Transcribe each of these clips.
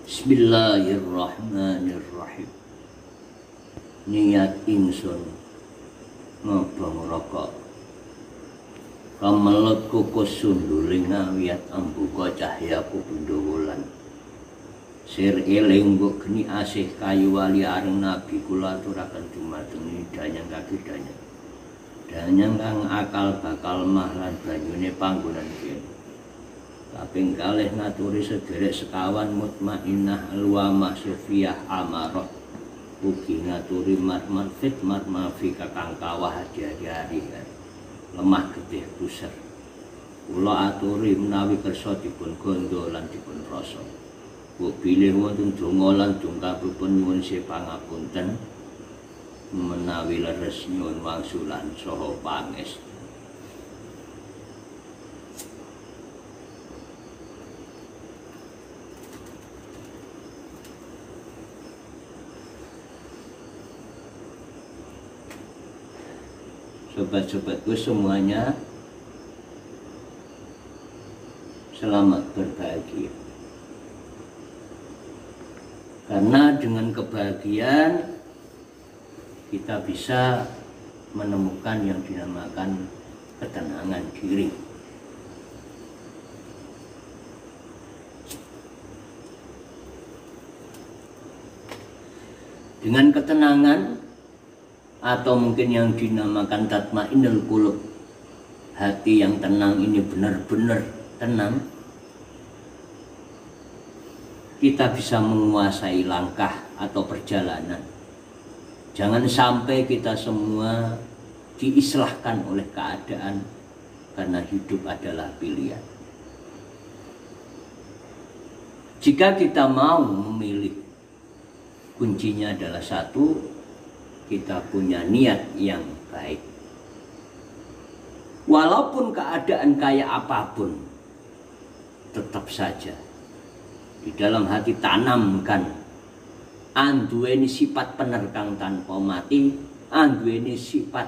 Bismillahirrahmanirrahim. Niat ingsun ngobong rokok kamelut kukus sunduling ngawiyat ambuka cahyaku bundawalan sir eling mbok geni asih kayu wali areng nabi kula aturaken dumateng danyang kaki danyang kang akal bakal mah lan banyune panggonan kene. Kaping kalih ngaturi sederek sekawan mutmainnah alwamah sufiyah amarah ugi ngaturi marmar fit marmafi kakang kawah hadi-hadi lemah getih buser kula aturi menawi kersa dipun gondo lan dipun rasa bilih wonten donga lan dongkapipun nyuwun sepangapunten menawi leres nyuwun wangsulan saha pangestu. Sobat-sobatku semuanya, selamat berbahagia. Karena dengan kebahagiaan kita bisa menemukan yang dinamakan ketenangan diri. Dengan ketenangan atau mungkin yang dinamakan tatmainnul qulub, hati yang tenang ini benar-benar tenang, kita bisa menguasai langkah atau perjalanan. Jangan sampai kita semua diislahkan oleh keadaan, karena hidup adalah pilihan. Jika kita mau memilih, kuncinya adalah satu, kita punya niat yang baik. Walaupun keadaan kayak apapun, tetap saja di dalam hati tanamkan anduweni sifat penerkang tanpa mati, anduweni sifat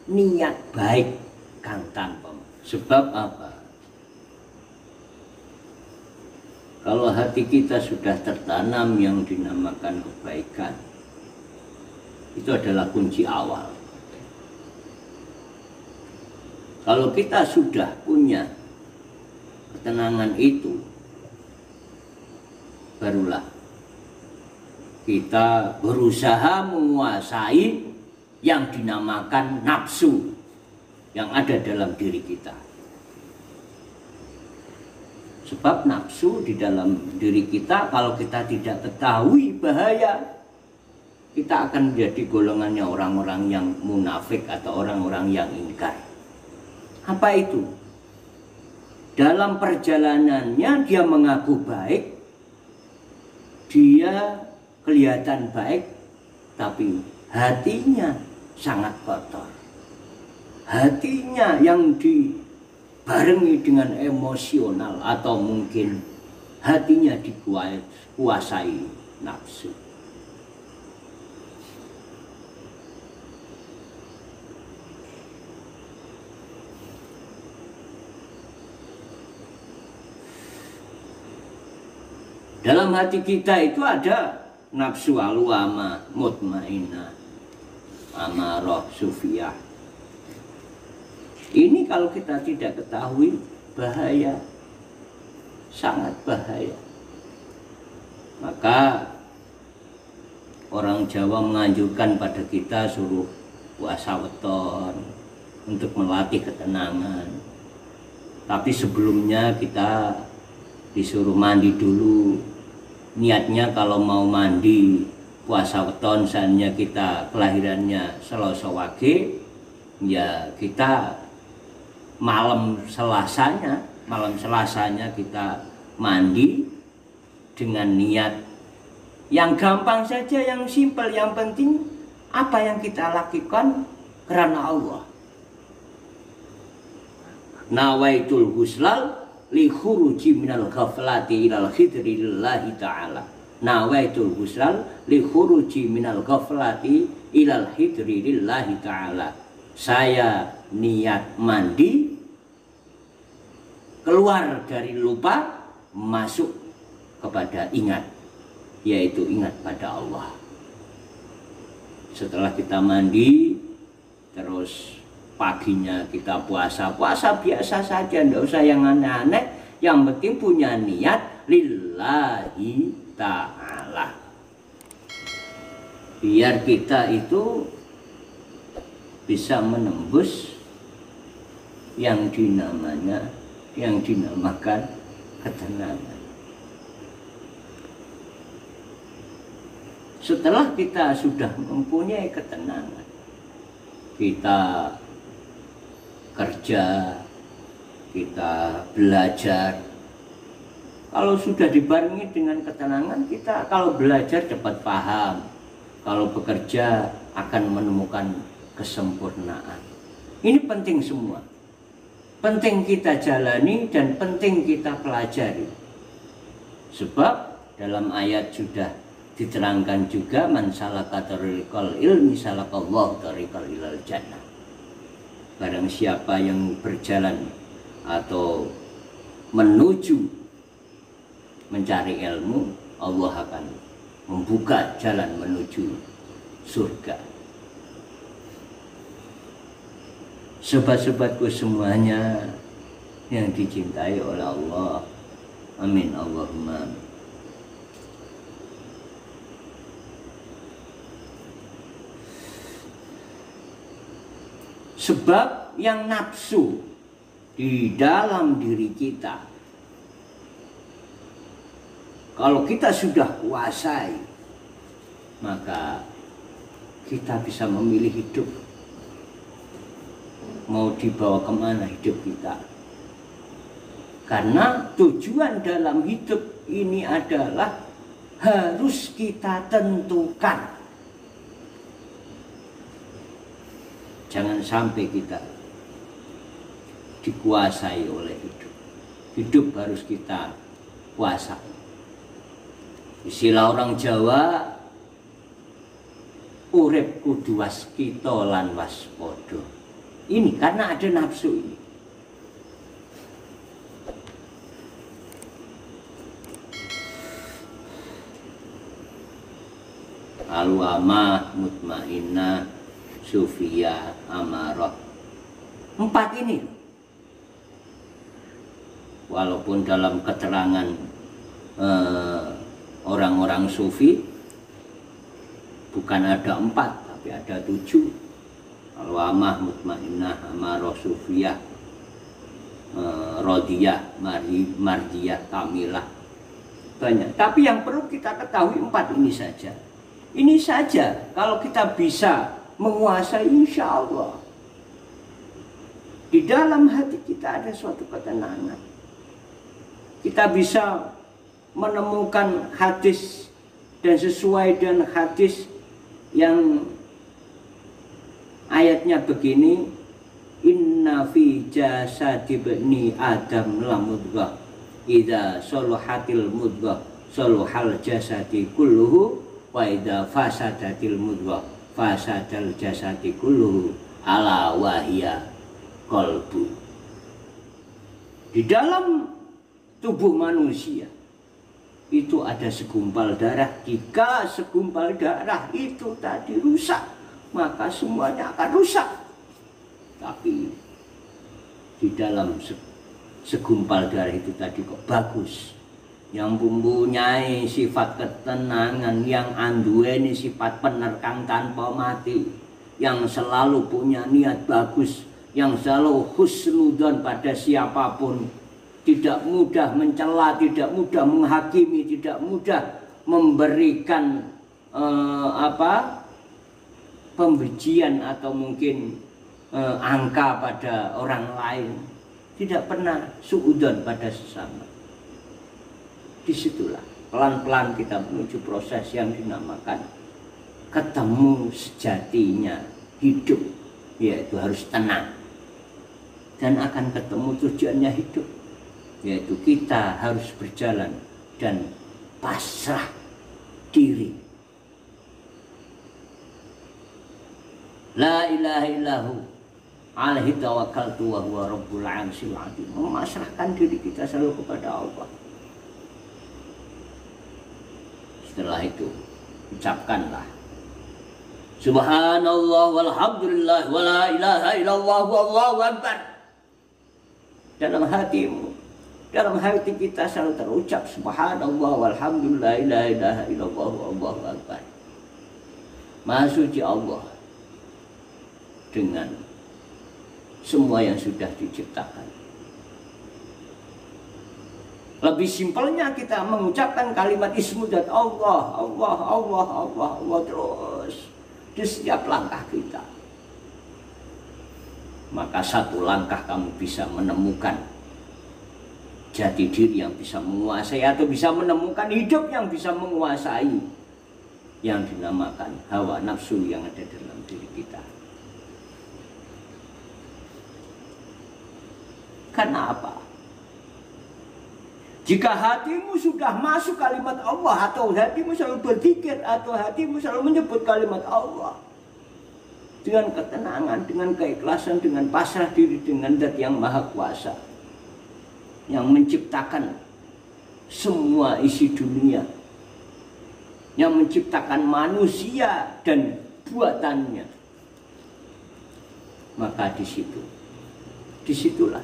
niat baik kang tanpa mati. Sebab apa? Kalau hati kita sudah tertanam yang dinamakan kebaikan, itu adalah kunci awal. Kalau kita sudah punya ketenangan itu, barulah kita berusaha menguasai yang dinamakan nafsu yang ada dalam diri kita. Sebab nafsu di dalam diri kita, kalau kita tidak ketahui bahaya, kita akan menjadi golongannya orang-orang yang munafik atau orang-orang yang ingkar. Apa itu? Dalam perjalanannya dia mengaku baik, dia kelihatan baik, tapi hatinya sangat kotor. Hatinya yang dibarengi dengan emosional atau mungkin hatinya dikuasai nafsu. Dalam hati kita itu ada nafsu alwamah, mutmainnah, amarah, sufiyah. Ini kalau kita tidak ketahui, bahaya, sangat bahaya. Maka orang Jawa menganjurkan pada kita suruh puasa weton untuk melatih ketenangan. Tapi sebelumnya kita disuruh mandi dulu. Niatnya kalau mau mandi puasa weton, misalnya kita kelahirannya Selasa Wage, ya kita malam Selasanya kita mandi dengan niat yang gampang saja, yang simpel, yang penting apa yang kita lakukan karena Allah. Nawaitul ghuslal li khuruji minal ghaflati ilal khidri lillahi ta'ala. Nawaitul ghuslal li khuruji minal ghaflati ilal khidri lillahi ta'ala. Saya niat mandi keluar dari lupa masuk kepada ingat yaitu ingat pada Allah. Setelah kita mandi, terus paginya kita puasa biasa saja, tidak usah yang aneh-aneh, yang penting punya niat lillahi ta'ala, biar kita itu bisa menembus yang dinamakan ketenangan. Setelah kita sudah mempunyai ketenangan, kita kerja, kita belajar. Kalau sudah dibarengi dengan ketenangan, kita kalau belajar cepat paham, kalau bekerja akan menemukan kesempurnaan. Ini penting semua, penting kita jalani dan penting kita pelajari. Sebab dalam ayat sudah diterangkan juga, man salaka tariqal ilmi salakallahu tariqal ilal jannah. Barang siapa yang berjalan atau menuju mencari ilmu, Allah akan membuka jalan menuju surga. Sobat-sobatku semuanya yang dicintai oleh Allah, amin Allahumma amin. Sebab yang nafsu di dalam diri kita, kalau kita sudah kuasai, maka kita bisa memilih hidup. Mau dibawa kemana hidup kita. Karena tujuan dalam hidup ini adalah harus kita tentukan. Jangan sampai kita dikuasai oleh hidup. Hidup harus kita kuasai. Istilah orang Jawa, urip kudu waskita lan waspada. Ini karena ada nafsu ini. Al-wamah, mutmainnah, sufiyah, amarah. 4 ini. Walaupun dalam keterangan orang-orang sufi bukan ada 4, tapi ada 7. Al-wamah, mutmainnah, amarah, sufiyah, rodiyah, mardiyah, kamilah. Banyak. Tapi yang perlu kita ketahui 4 ini saja. Ini saja kalau kita bisa menguasai, insya Allah di dalam hati kita ada suatu ketenangan. Kita bisa menemukan hadis dan sesuai dengan hadis yang ayatnya begini, inna fi jasadi bani adam lamudghah idza salahatil mudghah salahal jasadi kulluhu wa idza fasadatil mudghah fasadal jasadi kulluhu ala wahya qalbu. Di dalam tubuh manusia itu ada segumpal darah. Jika segumpal darah itu tadi rusak, maka semuanya akan rusak. Tapi di dalam segumpal darah itu tadi kok bagus, yang mempunyai sifat ketenangan, yang anduweni sifat penerkang tanpa mati, yang selalu punya niat bagus, yang selalu husnudzon pada siapapun, tidak mudah mencela, tidak mudah menghakimi, tidak mudah memberikan pembencian atau mungkin angka pada orang lain, tidak pernah suudzon pada sesama. Disitulah pelan-pelan kita menuju proses yang dinamakan ketemu sejatinya hidup, yaitu harus tenang. Dan akan ketemu tujuannya hidup, yaitu kita harus berjalan dan pasrah diri. La ilaha illahu alaihi tawakkaltu wa huwa rabbul arsyil azim. Memasrahkan diri kita selalu kepada Allah. Setelah itu ucapkanlah subhanallah walhamdulillah wala ilaha illallah wallahu akbar. Dalam hatimu, dalam hati kita selalu terucap subhanallah walhamdulillah la ilaha illallah wallahu akbar. Maha suci Allah dengan semua yang sudah diciptakan. Lebih simpelnya kita mengucapkan kalimat ismu dan Allah, Allah, Allah, Allah, Allah terus di setiap langkah kita. Maka satu langkah kamu bisa menemukan jati diri yang bisa menguasai, atau bisa menemukan hidup yang bisa menguasai, yang dinamakan hawa nafsu yang ada dalam diri kita. Karena apa? Jika hatimu sudah masuk kalimat Allah, atau hatimu selalu berzikir, atau hatimu selalu menyebut kalimat Allah dengan ketenangan, dengan keikhlasan, dengan pasrah diri dengan Zat yang Maha Kuasa, yang menciptakan semua isi dunia, yang menciptakan manusia dan buatannya, maka disitulah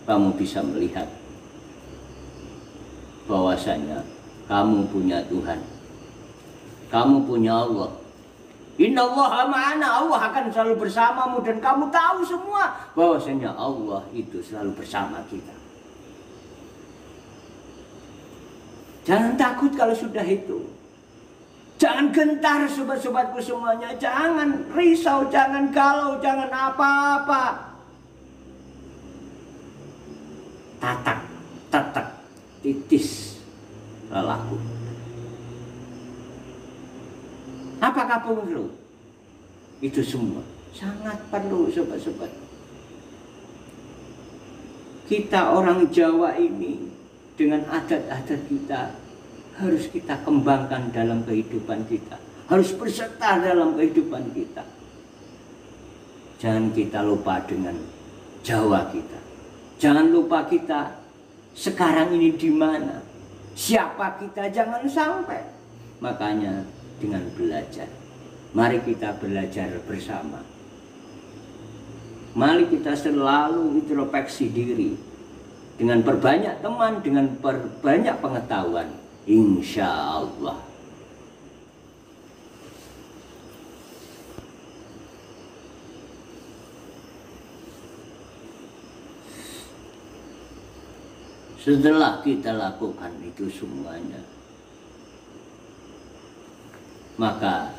kamu bisa melihat bahwasanya kamu punya Tuhan, kamu punya Allah. Inna Allah ma'ana, Allah akan selalu bersamamu, dan kamu tahu semua bahwasanya Allah itu selalu bersama kita. Jangan takut kalau sudah itu. Jangan gentar sobat-sobatku semuanya, jangan risau, jangan galau, jangan apa-apa. Tatak, titis lelaku. Apakah perlu? Itu semua sangat perlu sobat-sobat. Kita orang Jawa ini dengan adat-adat kita harus kita kembangkan dalam kehidupan kita, harus berserta dalam kehidupan kita. Jangan kita lupa dengan Jawa kita. Jangan lupa kita sekarang ini di mana, siapa kita, jangan sampai. Makanya dengan belajar, mari kita belajar bersama. Mari kita selalu introspeksi diri dengan perbanyak teman, dengan perbanyak pengetahuan, insya Allah. Setelah kita lakukan itu semuanya, maka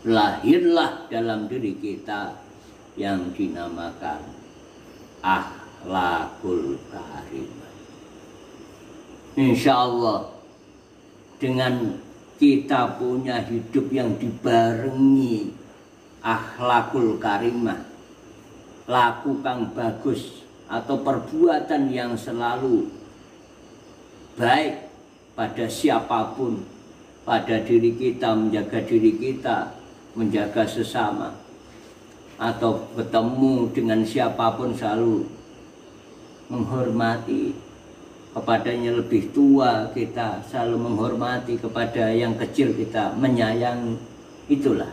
lahirlah dalam diri kita yang dinamakan akhlakul karimah. Insya Allah dengan kita punya hidup yang dibarengi akhlakul karimah, laku kang bagus, atau perbuatan yang selalu baik pada siapapun, pada diri kita, menjaga diri kita, menjaga sesama, atau bertemu dengan siapapun selalu menghormati, kepadanya lebih tua kita selalu menghormati, kepada yang kecil kita menyayangi. Itulah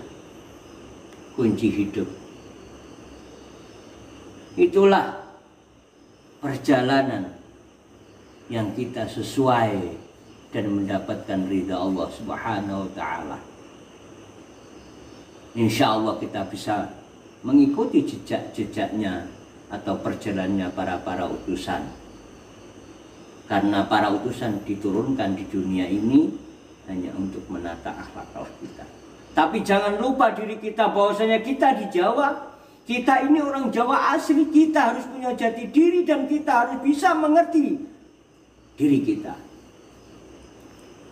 kunci hidup. Itulah perjalanan yang kita sesuai dan mendapatkan ridha Allah Subhanahu wa ta'ala. Insya Allah kita bisa mengikuti jejak-jejaknya atau perjalanannya para utusan. Karena para utusan diturunkan di dunia ini hanya untuk menata akhlak kita. Tapi jangan lupa diri kita, bahwasanya kita di Jawa, kita ini orang Jawa asli, kita harus punya jati diri dan kita harus bisa mengerti diri kita.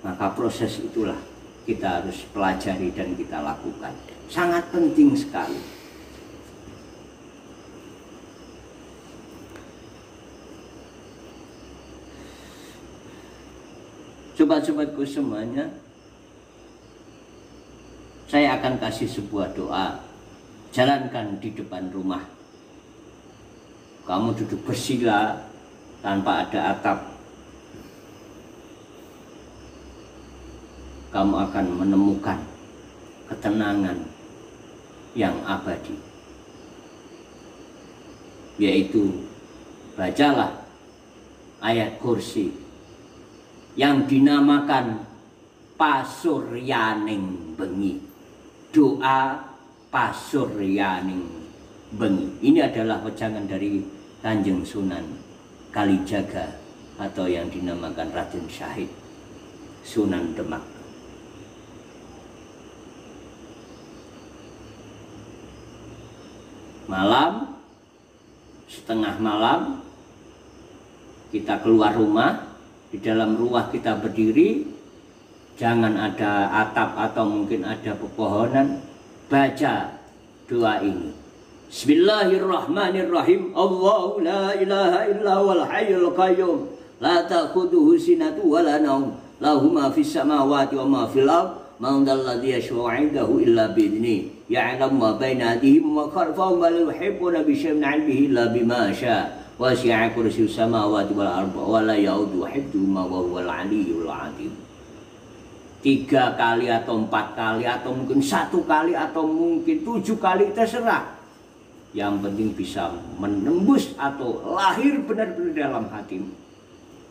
Maka proses itulah kita harus pelajari dan kita lakukan. Sangat penting sekali. Sobat-sobatku semuanya, saya akan kasih sebuah doa. Jalankan di depan rumah. Kamu duduk bersila tanpa ada atap. kamu akan menemukan ketenangan yang abadi, yaitu bacalah ayat kursi yang dinamakan pasuryaning bengi, doa pasuryaning bengi. Ini adalah wejangan dari Kanjeng Sunan Kalijaga atau yang dinamakan Raden Syahid Sunan Demak. Malam, setengah malam, kita keluar rumah, di dalam rumah kita berdiri, jangan ada atap atau mungkin ada pepohonan, baca doa ini. Bismillahirrahmanirrahim. Allahu la ilaha illa wal hayyul qayyum, la ta'khudhuhu sinatun wa la naum, lahu ma fis samawati wa ma fil ardh, man dzalladzi yashfa'u 'indahu illa bi'idznihi, ya'lamu ma baina aydihim wa khalfahum wa la yuhituna bi syai'in 'min 'ilmihi illa bima syaa', wasi'a kursiyyus samawati wal ardh wa la ya'uduhu hifdhuhuma wa huwal 'aliyyul 'azim. 3 kali atau 4 kali atau mungkin 1 kali atau mungkin 7 kali, terserah. Yang penting bisa menembus atau lahir benar-benar dalam hatimu.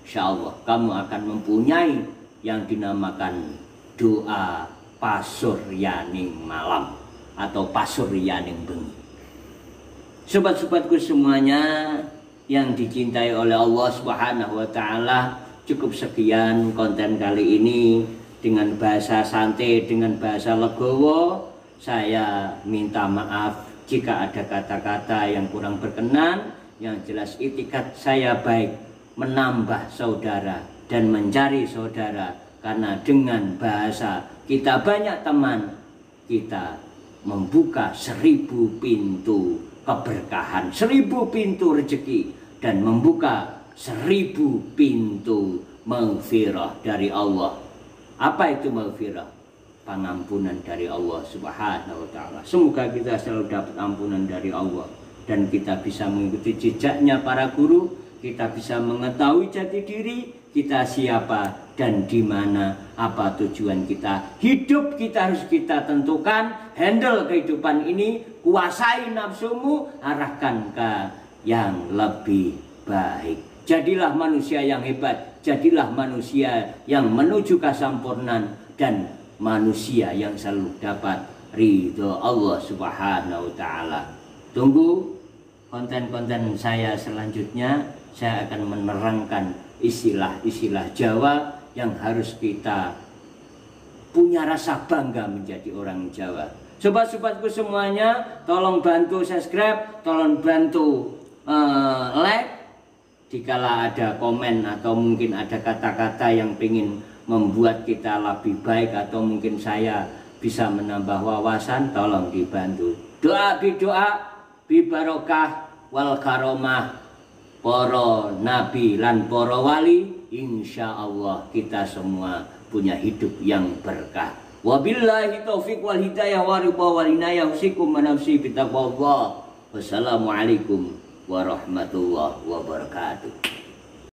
Insya Allah kamu akan mempunyai yang dinamakan doa pasuryaning malam atau pasuryaning bengi. Sobat-sobatku semuanya yang dicintai oleh Allah Subhanahu wa Ta'ala, cukup sekian konten kali ini dengan bahasa santai, dengan bahasa legowo. Saya minta maaf jika ada kata-kata yang kurang berkenan. Yang jelas itikad saya baik menambah saudara dan mencari saudara, karena dengan bahasa kita banyak teman, kita membuka 1000 pintu keberkahan, 1000 pintu rezeki, dan membuka 1000 pintu maghfirah dari Allah. Apa itu maghfirah? Pengampunan dari Allah Subhanahu wa Ta'ala. Semoga kita selalu dapat ampunan dari Allah dan kita bisa mengikuti jejaknya para guru, kita bisa mengetahui jati diri kita siapa dan di mana, apa tujuan kita. Hidup kita harus kita tentukan, handle kehidupan ini, kuasai nafsumu, arahkan ke yang lebih baik. Jadilah manusia yang hebat, jadilah manusia yang menuju kesempurnaan, dan manusia yang selalu dapat ridho Allah Subhanahu wa Ta'ala. Tunggu konten-konten saya selanjutnya. Saya akan menerangkan istilah-istilah Jawa yang harus kita punya rasa bangga menjadi orang Jawa. Sobat-sobatku semuanya, tolong bantu subscribe, tolong bantu like. Dikala ada komen atau mungkin ada kata-kata yang ingin membuat kita lebih baik atau mungkin saya bisa menambah wawasan, tolong dibantu. Doa bi barokah wal karomah para nabi lan para wali, insya Allah kita semua punya hidup yang berkah. Wabillahi taufiq wal hidayah wa ridha wal inayah, usikum manafsi bitaqwallah. Wassalamualaikum warahmatullahi wabarakatuh.